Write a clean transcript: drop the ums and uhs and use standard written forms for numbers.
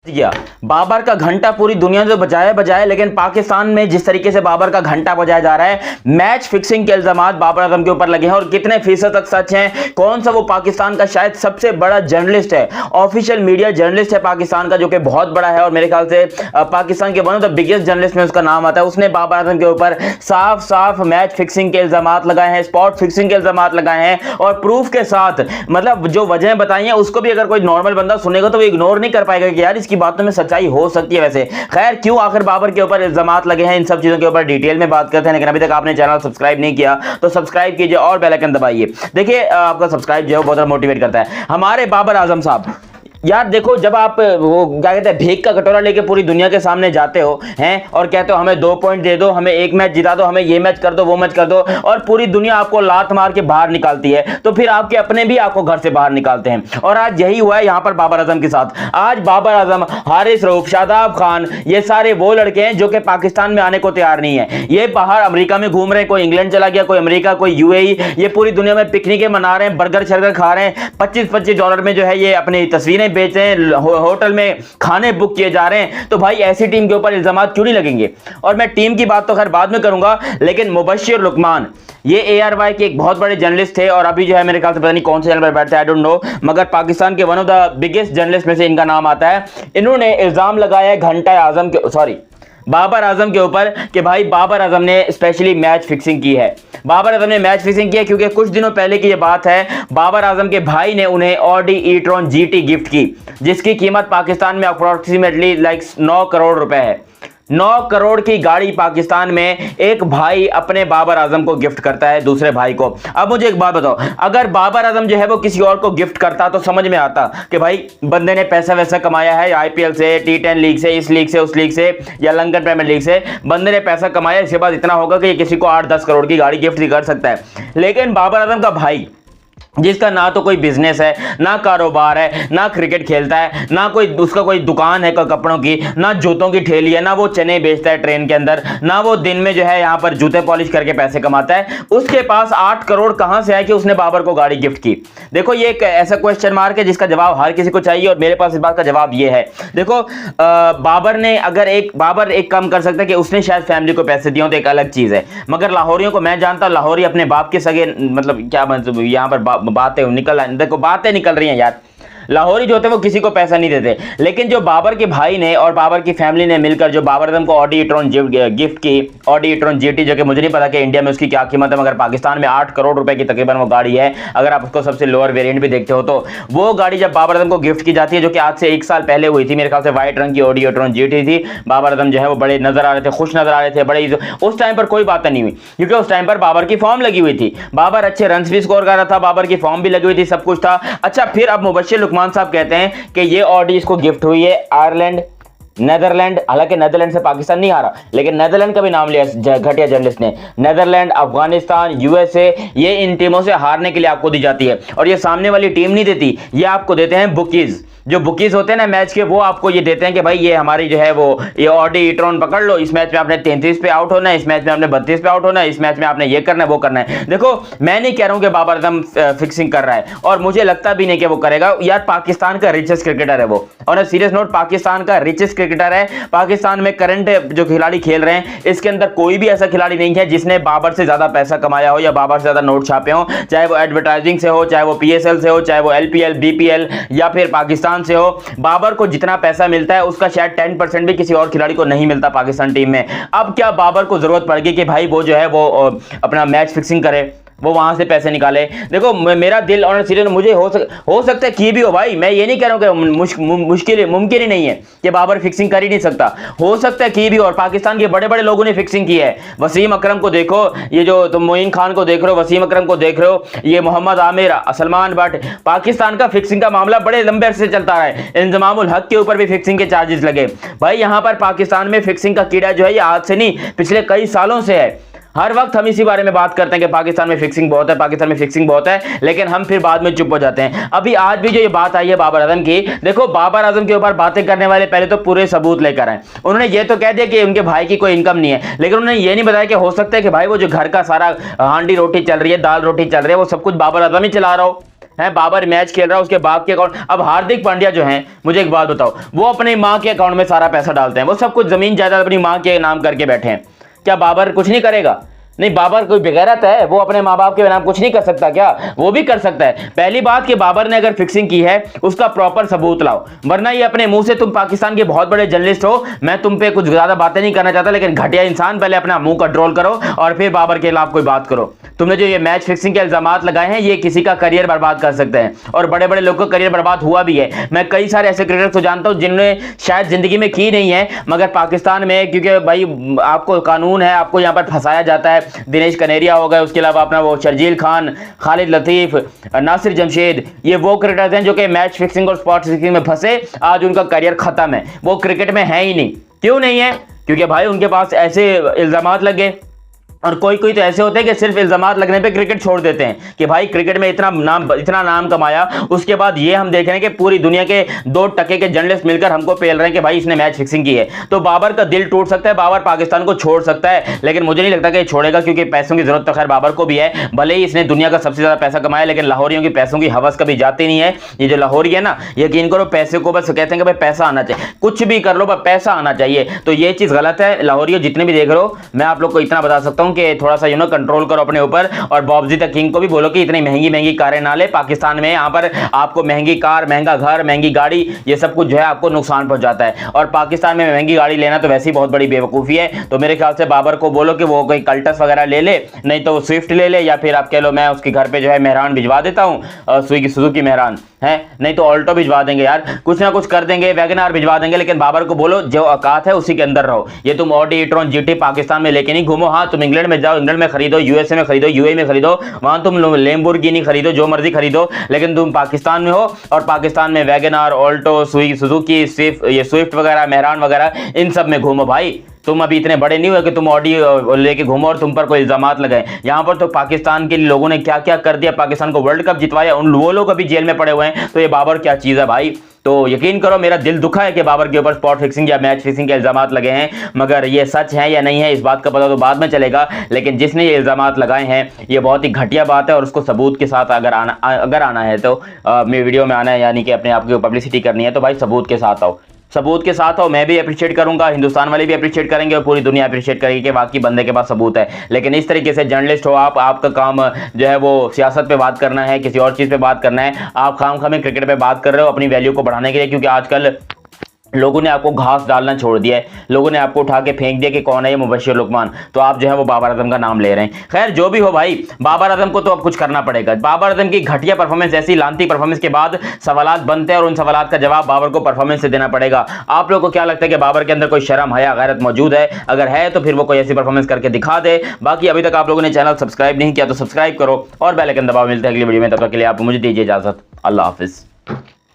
किया। बाबर का घंटा पूरी दुनिया में बजाया बजाया, लेकिन पाकिस्तान में जिस तरीके से बाबर का घंटा बजाया जा रहा है, मैच फिक्सिंग के इल्जामात बाबर आजम के ऊपर लगे हैं और कितने फीसद तक सच हैं। कौन सा वो पाकिस्तान का शायद सबसे बड़ा जर्नलिस्ट है, ऑफिशियल मीडिया जर्नलिस्ट है पाकिस्तान का, जो कि बहुत बड़ा है और मेरे ख्याल से पाकिस्तान के one of the biggest journalist में उसका नाम आता है। उसने बाबर आजम के ऊपर साफ साफ मैच फिक्सिंग के इल्जामात लगाए हैं, स्पॉट फिक्सिंग के इल्जामात लगाए हैं और प्रूफ के साथ, मतलब जो वजहें बताई हैं उसको भी अगर कोई नॉर्मल बंदा सुनेगा तो वो इग्नोर नहीं कर पाएगा कि यार इसकी बातों में सच्चाई हो सकती है। वैसे खैर, क्यों आखिर बाबर के ऊपर इल्जामात लगे हैं, इन सब चीजों के ऊपर डिटेल में बात करते हैं। लेकिन अभी तक आपने चैनल सब्सक्राइब नहीं किया तो सब्सक्राइब कीजिए और बेल आइकन दबाइए। देखिए, आपका सब्सक्राइब जो है बहुत मोटिवेट करता है। हमारे बाबर आजम साहब, यार देखो, जब आप वो क्या कहते हैं भीख का कटोरा लेके पूरी दुनिया के सामने जाते हो हैं और कहते हो हमें 2 पॉइंट दे दो, हमें 1 मैच जिता दो, हमें ये मैच कर दो, वो मैच कर दो, और पूरी दुनिया आपको लात मार के बाहर निकालती है, तो फिर आपके अपने भी आपको घर से बाहर निकालते हैं। और आज यही हुआ है यहां पर बाबर आजम के साथ। आज बाबर आजम, हारिस रऊफ, शादाब खान, ये सारे वो लड़के हैं जो कि पाकिस्तान में आने को तैयार नहीं है। ये बाहर अमेरिका में घूम रहे हैं, कोई इंग्लैंड चला गया, कोई अमेरिका, कोई यूएई, ये पूरी दुनिया में पिकनिकें मना रहे हैं, बर्गर शर्गर खा रहे हैं, $25-25 में जो है ये अपनी तस्वीरें बेच रहे हैं, होटल में खाने बुक किए जा रहे हैं। तो भाई ऐसी टीम के ऊपर इल्जामात क्यों नहीं लगेंगे? और मैं टीम की बात तो खैर बाद में करूंगा, लेकिन मुबश्शिर लुकमान, ये ARY के एक बहुत बड़े जर्नलिस्ट थे और अभी जो है मेरे ख्याल से पता नहीं कौन से चैनल पर बैठते हैं, आई डोंट नो, मगर पाकिस्तान के one of the biggest journalist में से इनका नाम आता है। इन्होंने इल्जाम लगाया है घंटा आजम के, सॉरी, बाबर आजम के ऊपर कि भाई बाबर आजम ने स्पेशली मैच फिक्सिंग की है। बाबर आजम ने मैच फिक्सिंग की है क्योंकि कुछ दिनों पहले की ये बात है, बाबर आजम के भाई ने उन्हें Audi e-tron GT गिफ्ट की, जिसकी कीमत पाकिस्तान में अप्रोक्सीमेटली लाइक 9 करोड़ रुपए है। 9 करोड़ की गाड़ी पाकिस्तान में एक भाई अपने बाबर आजम को गिफ्ट करता है दूसरे भाई को। अब मुझे एक बात बताओ, अगर बाबर आजम जो है वो किसी और को गिफ्ट करता तो समझ में आता कि भाई बंदे ने पैसा वैसा कमाया है, IPL से, T10 लीग से, इस लीग से, उस लीग से, या लंदन प्रीमियर लीग से बंदे ने पैसा कमाया, इसके बाद इतना होगा कि ये किसी को 8-10 करोड़ की गाड़ी गिफ्ट कर सकता है। लेकिन बाबर आजम का भाई, जिसका ना तो कोई बिजनेस है, ना कारोबार है, ना क्रिकेट खेलता है, ना कोई उसका कोई दुकान है कपड़ों की, ना जूतों की ठेली है, ना वो चने बेचता है ट्रेन के अंदर, ना वो दिन में जो है यहाँ पर जूते पॉलिश करके पैसे कमाता है, उसके पास 8 करोड़ कहां से आए कि उसने बाबर को गाड़ी गिफ्ट की? देखो, ये एक ऐसा क्वेश्चन मार्क है जिसका जवाब हर किसी को चाहिए और मेरे पास इस बात का जवाब ये है। देखो, बाबर एक काम कर सकता है कि उसने शायद फैमिली को पैसे दिए हो तो एक अलग चीज है, मगर लाहौरियों को मैं जानता, लाहौरी अपने बाप के सगे, मतलब क्या मतलब यहाँ पर बातें निकल रही हैं यार, लाहौरी जो होते हैं वो किसी को पैसा नहीं देते। लेकिन जो बाबर के भाई ने और बाबर की फैमिली ने मिलकर जो बाबर आजम को Audi e-tron गिफ्ट की, Audi e-tron GT, जो कि मुझे नहीं पता कि इंडिया में उसकी क्या कीमत है, मगर पाकिस्तान में 8 करोड़ रुपए की तकरीबन वो गाड़ी है। अगर आप उसको सबसे लोअर वेरिएंट भी देखते हो तो वो गाड़ी जब बाबर आजम को गिफ्ट की जाती है, जो कि आज से 1 साल पहले हुई थी, मेरे ख्याल से व्हाइट रंग की Audi e-tron GT थी। बाबर आजम जो है वो बड़े नजर आ रहे थे, खुश नजर आ रहे थे, बड़े, उस टाइम पर कोई बात नहीं हुई क्योंकि उस टाइम पर बाबर की फॉर्म लगी हुई थी, बाबर अच्छे रन भी स्कोर कर रहा था, बाबर की फॉर्म भी लगी हुई थी, सब कुछ था। अच्छा, फिर अब मुबश्शिर लुकमान साहब कहते हैं कि ये Audi इसको गिफ्ट हुई है आयरलैंड, नेदरलैंड, हालांकि नेदरलैंड से पाकिस्तान नहीं हारा, लेकिन नेदरलैंड का भी नाम लिया घटिया जर्नलिस्ट ने। नेदरलैंड, अफगानिस्तान, USA, ये इन टीमों से हारने के लिए आपको दी जाती है और ये सामने वाली टीम नहीं देती, ये आपको देते हैं बुकीज। जो बुकीज होते हैं ना मैच के, वो आपको ये देते हैं कि भाई ये हमारी जो है वो ये Audi e-tron पकड़ लो, इस मैच में आपने 33 पे आउट होना है, इस मैच में आपने 32 पे आउट होना है, इस मैच में आपने ये करना है, वो करना है। देखो, मैं नहीं कह रहा हूं कि बाबर आजम फिक्सिंग कर रहा है और मुझे लगता भी नहीं कि वो करेगा यार। पाकिस्तान का रिचेस्ट क्रिकेटर है वो, और सीरियस नोट, पाकिस्तान का रिचेस्ट क्रिकेटर है। पाकिस्तान में करंट जो खिलाड़ी खेल रहे हैं, इसके अंदर कोई भी ऐसा खिलाड़ी नहीं है जिसने बाबर से ज्यादा पैसा कमाया हो या बाबर से ज्यादा नोट छापे हो, चाहे वो एडवर्टाइजिंग से हो, चाहे वो PSL से हो, चाहे वो LPL, BPL या फिर पाकिस्तान से हो। बाबर को जितना पैसा मिलता है उसका शायद 10% भी किसी और खिलाड़ी को नहीं मिलता पाकिस्तान टीम में। अब क्या बाबर को जरूरत पड़ेगी कि भाई वो जो है वो अपना मैच फिक्सिंग करे, वो वहां से पैसे निकाले? देखो, मेरा दिल और सीरियस मुझे हो सकता है कि भी हो भाई, मैं ये नहीं कह रहा हूं कि मुमकिन ही नहीं है कि बाबर फिक्सिंग कर ही नहीं सकता, हो सकता है कि भी। और पाकिस्तान के बड़े बड़े लोगों ने फिक्सिंग की है। वसीम अकरम को देखो, ये जो तुम मोइन खान को देख रहे हो, वसीम अकरम को देख रहे हो, ये मोहम्मद आमिर, सलमान बट, पाकिस्तान का फिक्सिंग का मामला बड़े लंबे अरसे चलता रहा है। इंजमाम उल हक के ऊपर भी फिक्सिंग के चार्जेस लगे। भाई यहाँ पर पाकिस्तान में फिक्सिंग का कीड़ा जो है ये आज से नहीं, पिछले कई सालों से है। हर वक्त हम इसी बारे में बात करते हैं कि पाकिस्तान में फिक्सिंग बहुत है, पाकिस्तान में फिक्सिंग बहुत है, लेकिन हम फिर बाद में चुप हो जाते हैं। अभी आज भी जो ये बात आई है बाबर आजम की, देखो बाबर आजम के ऊपर बातें करने वाले पहले तो पूरे सबूत लेकर आए। उन्होंने ये तो कह दिया कि उनके भाई की कोई इनकम नहीं है, लेकिन उन्होंने ये नहीं बताया कि हो सकता है कि भाई वो जो घर का सारा हांडी रोटी चल रही है, दाल रोटी चल रही है, वो सब कुछ बाबर आजम ही चला रहा हो। है। बाबर मैच खेल रहा है, उसके बाप के अकाउंट, अब हार्दिक पांड्या जो हैं, मुझे एक बात बताओ, वो अपनी माँ के अकाउंट में सारा पैसा डालते हैं, वो सब कुछ जमीन जायदाद अपनी माँ के नाम करके बैठे हैं, क्या बाबर कुछ नहीं करेगा? नहीं, बाबर कोई बेगैरत है, वो अपने माँ बाप के नाम कुछ नहीं कर सकता क्या? वो भी कर सकता है। पहली बात कि बाबर ने अगर फिक्सिंग की है उसका प्रॉपर सबूत लाओ, वरना ये अपने मुंह से, तुम पाकिस्तान के बहुत बड़े जर्नलिस्ट हो, मैं तुम पे कुछ ज्यादा बातें नहीं करना चाहता, लेकिन घटिया इंसान, पहले अपना मुंह कंट्रोल करो और फिर बाबर के खिलाफ कोई बात करो। तुमने जो ये मैच फिक्सिंग के इल्जामात लगाए हैं, ये किसी का करियर बर्बाद कर सकते हैं, और बड़े बड़े लोगों का करियर बर्बाद हुआ भी है। मैं कई सारे ऐसे क्रिकेटर्स को जानता हूं जिन्होंने शायद जिंदगी में की नहीं है, मगर पाकिस्तान में, क्योंकि भाई आपको कानून है, आपको यहां पर फंसाया जाता है। दिनेश कनेरिया हो गए, उसके अलावा अपना वो शर्जील खान, खालिद लतीफ, नासिर जमशेद, ये वो क्रिकेटर्स हैं जो कि मैच फिक्सिंग और स्पॉट फिक्सिंग में फंसे, आज उनका करियर खत्म है, वो क्रिकेट में है ही नहीं। क्यों नहीं है? क्योंकि भाई उनके पास ऐसे इल्जामात लगे, और कोई कोई तो ऐसे होते हैं कि सिर्फ इल्जामात लगने पे क्रिकेट छोड़ देते हैं कि भाई क्रिकेट में इतना नाम कमाया, उसके बाद ये हम देख रहे हैं कि पूरी दुनिया के 2 टके के जर्नलिस्ट मिलकर हमको पेल रहे हैं कि भाई इसने मैच फिक्सिंग की है। तो बाबर का दिल टूट सकता है, बाबर पाकिस्तान को छोड़ सकता है, लेकिन मुझे नहीं लगता कि छोड़ेगा, क्योंकि पैसों की जरूरत तो खैर बाबर को भी है। भले ही इसने दुनिया का सबसे ज्यादा पैसा कमाया, लेकिन लाहौरियों की पैसों की हवस कभी जाती नहीं है। ये जो लाहौरी है ना, यकीन करो पैसे को बस कहते हैं कि भाई पैसा आना चाहिए, कुछ भी कर लो बस पैसा आना चाहिए, तो ये चीज गलत है। लाहौरियों जितने भी देख रहे हो, मैं आप लोग को इतना बता सकता हूं कि थोड़ा सा कंट्रोल करो अपने ऊपर, और बॉब्जी द किंग को भी बोलो कि इतनी महंगी महंगी कारें ना ले। पाकिस्तान में यहां पर आपको महंगी कार, महंगा घर, महंगी गाड़ी, ये सब कुछ जो है आपको नुकसान पहुंचाता है, और पाकिस्तान में महंगी गाड़ी लेना तो वैसे ही बहुत बड़ी बेवकूफी है। तो मेरे ख्याल से बाबर को बोलो कि वो कोई कल्टस वगैरह ले ले, नहीं तो वो स्विफ्ट ले ले, या फिर आप कह लो मैं उसके घर पे जो है मेहरान भिजवा देता हूं, सुजुकी मेहरान है, नहीं तो ऑल्टो भिजवा देंगे यार, कुछ ना कुछ कर देंगे, वैगनआर भिजवा देंगे, लेकिन बाबर को बोलो जो औकात है उसी के अंदर रहो। ये तुम ऑडी, ई-ट्रॉन, जीटी पाकिस्तान में लेके नहीं घूमो। हाँ, तुम इंग्लैंड में जाओ, इंग्लैंड में खरीदो, यूएसए में खरीदो, यूएई में खरीदो, वहां तुम लैम्बोर्गिनी खरीदो, जो मर्जी खरीदो, लेकिन तुम पाकिस्तान में हो, और पाकिस्तान में वैगनआर, ऑल्टो, सुजुकी, स्विफ्ट वगैरह, मेहरान वगैरह, इन सब में घूमो भाई। तुम अभी इतने बड़े नहीं हुए कि तुम ऑडी लेके घूमो और तुम पर कोई इल्जामात लगाए। यहाँ पर तो पाकिस्तान के लोगों ने क्या क्या कर दिया, पाकिस्तान को वर्ल्ड कप जितवाया, उन वो लोग अभी जेल में पड़े हुए हैं, तो ये बाबर क्या चीज़ है भाई। तो यकीन करो मेरा दिल दुखा है कि बाबर के ऊपर स्पॉट फिक्सिंग या मैच फिक्सिंग के इल्जामात लगे हैं, मगर ये सच है या नहीं है इस बात का पता तो बाद में चलेगा, लेकिन जिसने ये इल्जामात लगाए हैं ये बहुत ही घटिया बात है, और उसको सबूत के साथ अगर आना है तो मेरे वीडियो में आना है, यानी कि अपने आप की पब्लिसिटी करनी है, तो भाई सबूत के साथ आओ, सबूत के साथ हो। मैं भी अप्रिशिएट करूंगा, हिंदुस्तान वाले भी अप्रिशिएट करेंगे, और पूरी दुनिया अप्रिशिएट करेगी कि बाकी बंदे के पास सबूत है। लेकिन इस तरीके से जर्नलिस्ट हो आप, आपका काम जो है वो सियासत पे बात करना है, किसी और चीज़ पे बात करना है, आप खामखा में क्रिकेट पे बात कर रहे हो अपनी वैल्यू को बढ़ाने के लिए, क्योंकि आजकल लोगों ने आपको घास डालना छोड़ दिया है, लोगों ने आपको उठा के फेंक दिया कि कौन है ये मुबशिर लुकमान, तो आप जो है वो बाबर आजम का नाम ले रहे हैं। खैर जो भी हो भाई, बाबर आजम को तो अब कुछ करना पड़ेगा। बाबर आजम की घटिया परफॉर्मेंस, ऐसी लांती परफॉर्मेंस के बाद सवालात बनते हैं, और उन सवालात का जवाब बाबर को परफॉर्मेंस से देना पड़ेगा। आप लोगों को क्या लगता है कि बाबर के अंदर कोई शर्म, हया, गैरत मौजूद है? अगर है तो फिर वो कोई ऐसी परफॉर्मेंस करके दिखा दे। बाकी अभी तक आप लोगों ने चैनल सब्सक्राइब नहीं किया तो सब्सक्राइब करो और बेल आइकन दबाओ। मिलते हैं अगली वीडियो में, तब तक के लिए आप मुझे दीजिए इजाजत। अल्लाह हाफिज।